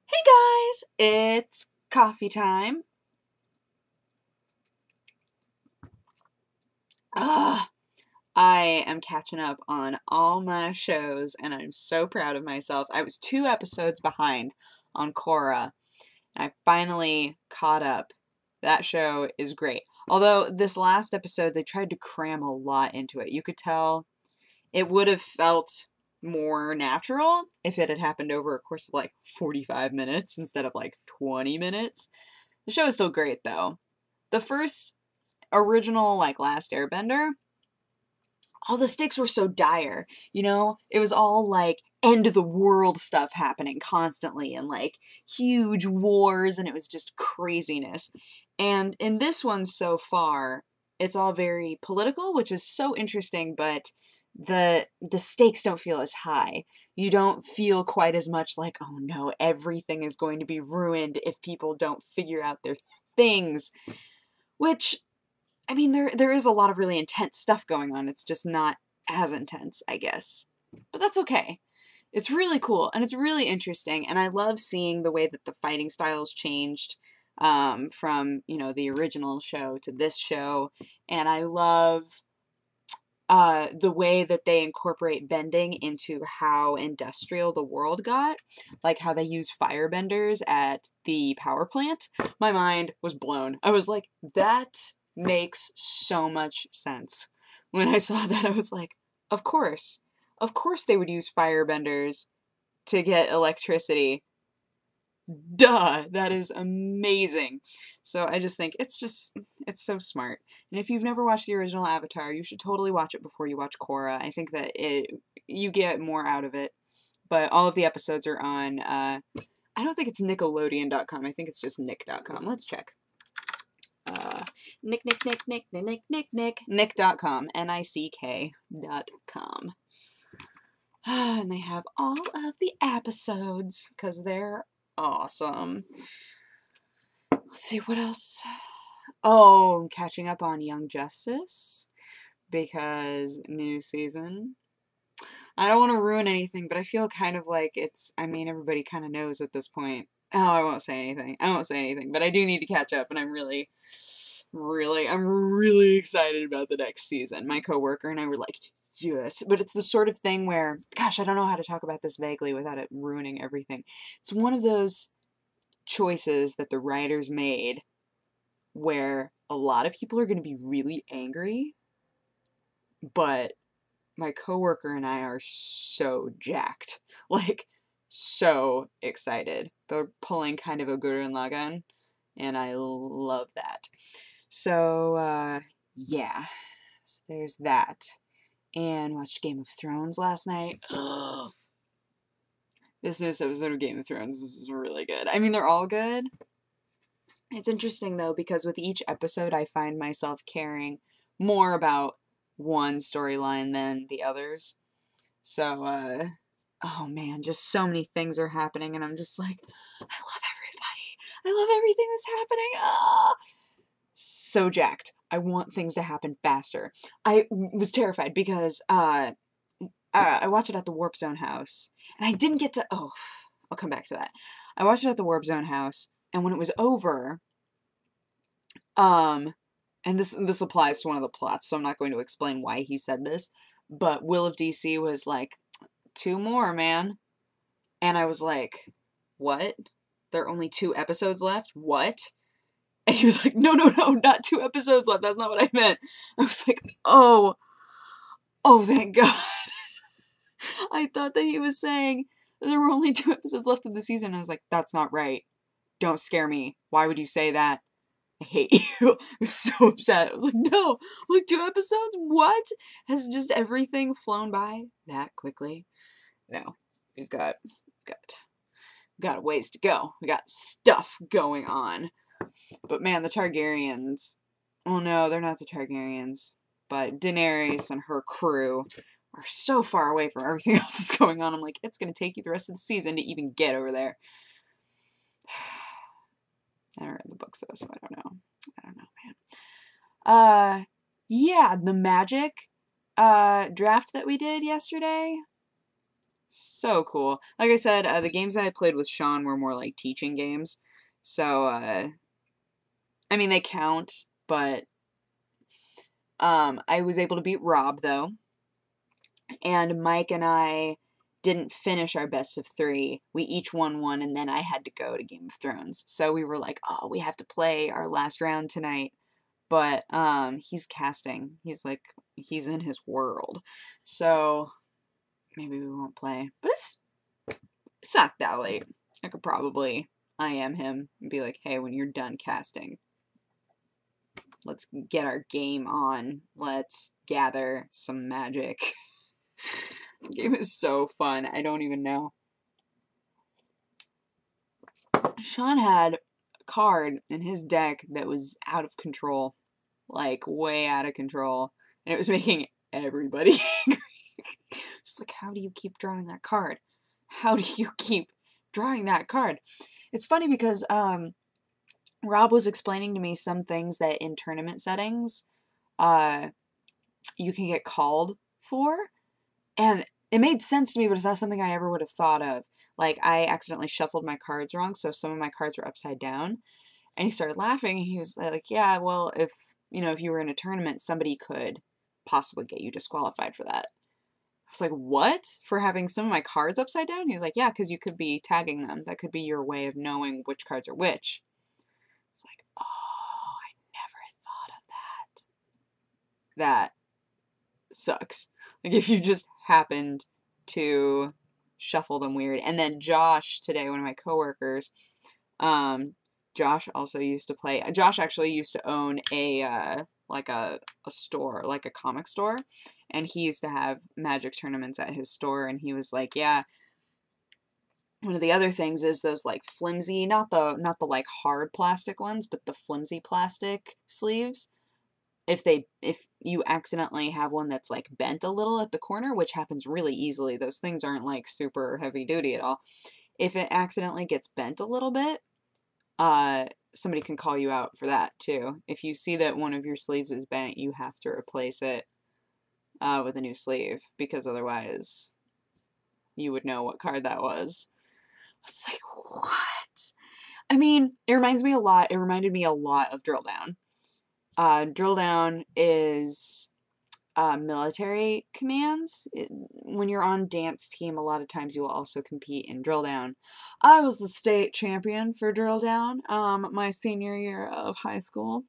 Hey guys, it's coffee time. Ah, I am catching up on all my shows and I'm so proud of myself. I was 2 episodes behind on Korra and I finally caught up. That show is great. Although this last episode they tried to cram a lot into it. You could tell it would have felt more natural if it had happened over a course of like 45 minutes instead of like 20 minutes. The show is still great though. The first original, like, Last Airbender, all the stakes were so dire. It was all like end of the world stuff happening constantly and like huge wars, and it was just craziness. And in this one so far, it's all very political, which is so interesting, but the stakes don't feel as high. You don't feel quite as much like, oh no, everything is going to be ruined if people don't figure out their things, which I mean, there is a lot of really intense stuff going on. It's just not as intense, I guess. But that's okay. It's really cool and it's really interesting, and I love seeing the way that the fighting styles changed from the original show to this show, and I love the way that they incorporate bending into how industrial the world got, like how they use firebenders at the power plant. My mind was blown. I was like, that makes so much sense. When I saw that, I was like, of course. Of course they would use firebenders to get electricity. Duh, that is amazing. So I just think it's so smart. And if you've never watched the original Avatar, you should totally watch it before you watch Korra. I think that you get more out of it. But all of the episodes are on, I don't think it's Nickelodeon.com. I think it's just Nick.com. Let's check. Nick.com. Nick.com. And they have all of the episodes because they're awesome. Let's see, what else? Oh, I'm catching up on Young Justice because new season. I don't want to ruin anything, but I feel kind of like everybody kind of knows at this point. Oh, I won't say anything. But I do need to catch up, and I'm really excited about the next season. My coworker and I were like, yes. But it's the sort of thing where, gosh, I don't know how to talk about this vaguely without it ruining everything. It's one of those choices that the writers made where a lot of people are going to be really angry, but my coworker and I are so jacked. Like, so excited. They're pulling kind of a Gurren Lagann, and I love that. So, yeah. So there's that. And watched Game of Thrones last night. This newest episode of Game of Thrones is really good. I mean, they're all good. It's interesting, though, because with each episode, I find myself caring more about one storyline than the others. So, oh man, just so many things are happening, and I'm just like, I love everybody. I love everything that's happening. Ah! So jacked. I want things to happen faster. I was terrified because I watched it at the Warp Zone house, and I didn't get to. Oh, I'll come back to that. I watched it at the Warp Zone house, and when it was over, and this applies to one of the plots, so I'm not going to explain why he said this, but Will of DC was like, 2 more, man. And I was like, what? There are only 2 episodes left? What? And he was like, no, not 2 episodes left. That's not what I meant. I was like, oh, thank God. I thought that he was saying there were only 2 episodes left of the season. I was like, that's not right. Don't scare me. Why would you say that? I hate you. I was so upset. I was like, no, like 2 episodes? What? Has just everything flown by that quickly? No, we've got a ways to go. We got stuff going on. But man, the Targaryens. Oh no, they're not the Targaryens. But Daenerys and her crew are so far away from everything else that's going on. I'm like, it's going to take you the rest of the season to even get over there. I haven't read the books though, so I don't know, man. Yeah, the magic draft that we did yesterday. So cool. Like I said, the games that I played with Sean were more like teaching games. So, I mean, they count, but I was able to beat Rob, though. And Mike and I didn't finish our best of 3. We each won one, and then I had to go to Game of Thrones. So we were like, oh, we have to play our last round tonight. But he's casting. He's in his world. So maybe we won't play. But it's not that late. I could probably IM him and be like, hey, when you're done casting, let's get our game on. Let's gather some magic. The game is so fun. I don't even know. Sean had a card in his deck that was out of control. Like, way out of control. And it was making everybody angry. Just like, how do you keep drawing that card? How do you keep drawing that card? It's funny because Rob was explaining to me some things that in tournament settings you can get called for, and it made sense to me, but it's not something I ever would have thought of. Like, I accidentally shuffled my cards wrong, so some of my cards were upside down, and he started laughing, and he was like, yeah, well, if you were in a tournament, somebody could possibly get you disqualified for that. I was like, what? For having some of my cards upside down? He was like, yeah, because you could be tagging them. That could be your way of knowing which cards are which. It's like, oh, I never thought of that. That sucks. Like, if you just happened to shuffle them weird. And then Josh today, one of my coworkers, Josh also used to play. Josh actually used to own a store, like a comic store, and he used to have Magic tournaments at his store, and he was like, yeah, one of the other things is those like flimsy, not the like hard plastic ones, but the flimsy plastic sleeves. If you accidentally have one that's like bent a little at the corner, which happens really easily, those things aren't like super heavy duty at all. If it accidentally gets bent a little bit, somebody can call you out for that too. If you see that one of your sleeves is bent, you have to replace it with a new sleeve, because otherwise you would know what card that was. I was like, what? I mean, it reminded me a lot of Drill Down. Drill Down is military commands. When you're on dance team, a lot of times you will also compete in Drill Down. I was the state champion for Drill Down my senior year of high school.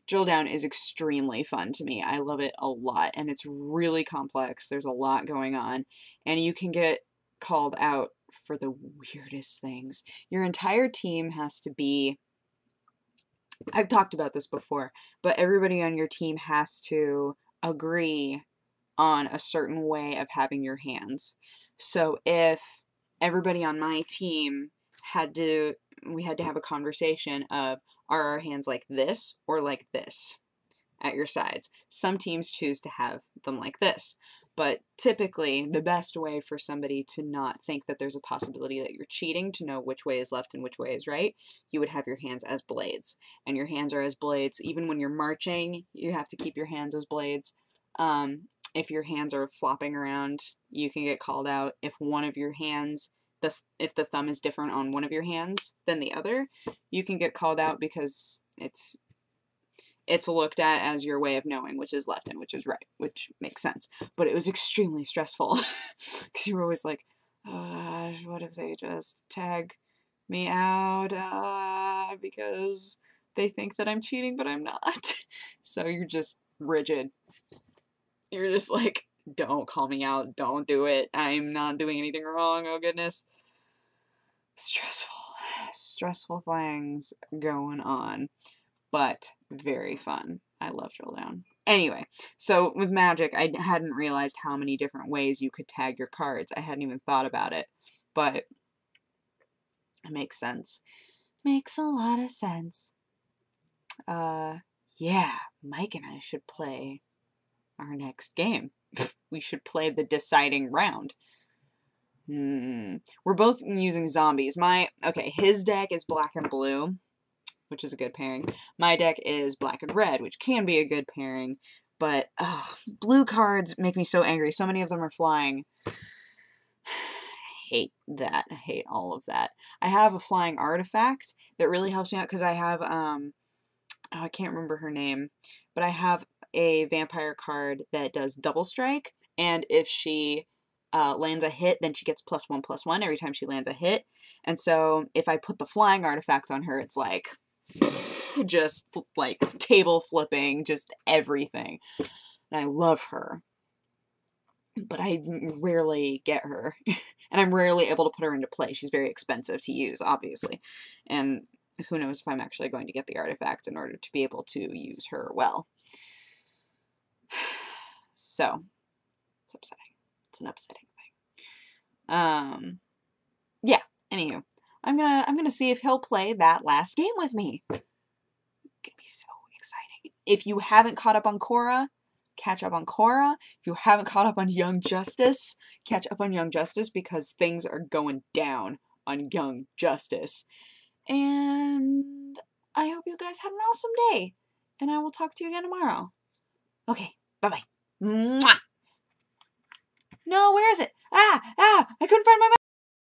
Drill Down is extremely fun to me. I love it a lot, and it's really complex. There's a lot going on, and you can get called out for the weirdest things. Your entire team has to be, I've talked about this before, but everybody on your team has to agree on a certain way of having your hands. So if everybody on my team we had to have a conversation of, are our hands like this or like this at your sides? Some teams choose to have them like this, but typically the best way for somebody to not think that there's a possibility that you're cheating, to know which way is left and which way is right, you would have your hands as blades. And your hands are as blades. Even when you're marching, you have to keep your hands as blades. If your hands are flopping around, you can get called out. If one of your hands, if the thumb is different on one of your hands than the other, you can get called out, because it's looked at as your way of knowing which is left and which is right, which makes sense. But it was extremely stressful, because you were always like, oh, what if they just tag me out because they think that I'm cheating, but I'm not. So you're just rigid. You're just like, don't call me out. Don't do it. I'm not doing anything wrong. Oh, goodness. Stressful things going on, but very fun. I love Drill Down. Anyway, so with Magic, I hadn't realized how many different ways you could tag your cards. I hadn't even thought about it, but it makes sense. Makes a lot of sense. Yeah, Mike and I should play our next game. We should play the deciding round. We're both using zombies. His deck is black and blue, which is a good pairing. My deck is black and red, which can be a good pairing, but blue cards make me so angry. So many of them are flying. hate that. I hate all of that. I have a flying artifact that really helps me out because I have, oh, I can't remember her name, but I have a vampire card that does double strike, and if she lands a hit, then she gets +1/+1 every time she lands a hit. And so if I put the flying artifact on her, it's like just like table flipping, just everything. And I love her. But I rarely get her. And I'm rarely able to put her into play. She's very expensive to use, obviously. And who knows if I'm actually going to get the artifact in order to be able to use her well. So, it's upsetting. It's an upsetting thing. Yeah, anywho. I'm gonna see if he'll play that last game with me. It's gonna be so exciting. If you haven't caught up on Korra, catch up on Korra. If you haven't caught up on Young Justice, catch up on Young Justice because things are going down on Young Justice. And I hope you guys have an awesome day. And I will talk to you again tomorrow. Okay, bye-bye. Mwah! No, where is it? I couldn't find my